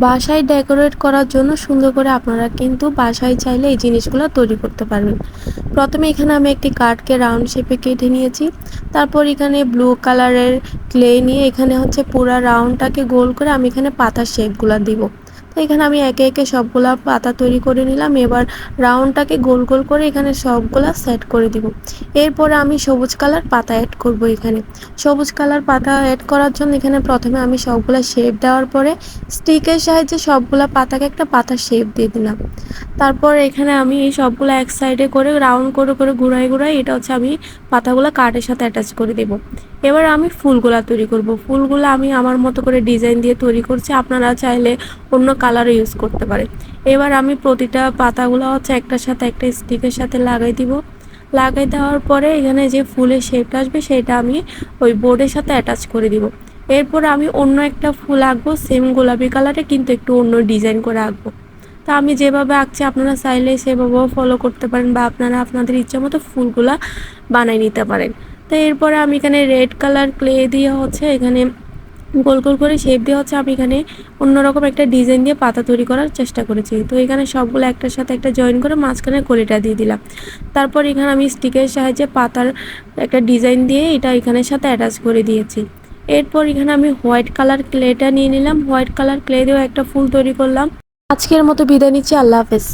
বাসায় ডেকোরেট করার জন্য সুন্দর করে আপনারা কিন্তু বাসায় চাইলে এই জিনিসগুলো তৈরি করতে পারবেন। প্রথমে এখানে আমি একটি কার্ডকে রাউন্ড শেপে কেটে নিয়েছি। তারপর এখানে ব্লু কালারের ক্লে নিয়ে এখানে হচ্ছে পুরা রাউন্ডটাকে গোল করে আমি এখানে পাতার শেপগুলো দিব। তো এখানে আমি একে একে সবগুলা পাতা তৈরি করে নিলাম। এবার রাউন্ডটাকে গোল গোল করে এখানে সবগুলা সেট করে দিব। এরপরে আমি সবুজ কালার পাতা অ্যাড করব। এখানে সবুজ কালার পাতা অ্যাড করার জন্য এখানে প্রথমে আমি সবগুলা শেপ দেওয়ার পরে স্টিকের সাহায্যে সবগুলা পাতাকে একটা পাতার শেপ দিয়ে দিলাম। তারপর এখানে আমি এই সবগুলো এক সাইডে করে রাউন্ড করে করে ঘুরাই ঘুরাই এটা হচ্ছে আমি পাতাগুলো কার্ডের সাথে অ্যাটাচ করে দেব। এবার আমি ফুলগুলা তৈরি করব। ফুলগুলো আমি আমার মতো করে ডিজাইন দিয়ে তৈরি করছি, আপনারা চাইলে অন্য কালারও ইউজ করতে পারেন। এবার আমি প্রতিটা পাতাগুলো হচ্ছে একটার সাথে একটা স্টিকের সাথে লাগাই দিব। লাগাই দেওয়ার পরে এখানে যে ফুলের শেপটা আসবে সেটা আমি ওই বোর্ডের সাথে অ্যাটাচ করে দিব। এরপর আমি অন্য একটা ফুল আঁকবো সেম গোলাপি কালারে, কিন্তু একটু অন্য ডিজাইন করে আঁকবো। তা আমি যেভাবে আঁকছি আপনারা চাইলে সেভাবেও ফলো করতে পারেন, বা আপনারা আপনাদের ইচ্ছা মতো ফুলগুলা বানিয়ে নিতে পারেন। তো এরপরে আমি এখানে রেড কালার ক্লে দিয়ে হচ্ছে এখানে গোল গোল করে শেপ দিয়ে হচ্ছে আমি এখানে অন্যরকম একটা ডিজাইন দিয়ে পাতা তৈরি করার চেষ্টা করেছি। তো এখানে সবগুলো একটার সাথে একটা জয়েন করে মাঝখানে কলিটা দিয়ে দিলাম। তারপর এখানে আমি স্টিকের সাহায্যে পাতার একটা ডিজাইন দিয়ে এটা এখানের সাথে অ্যাটাচ করে দিয়েছি। এরপর এখানে আমি হোয়াইট কালার ক্লেটা নিয়ে নিলাম। হোয়াইট কালার ক্লে দিয়েও একটা ফুল তৈরি করলাম। আজকের মতো বিদায় নিচ্ছি। আল্লাহ হাফেজ।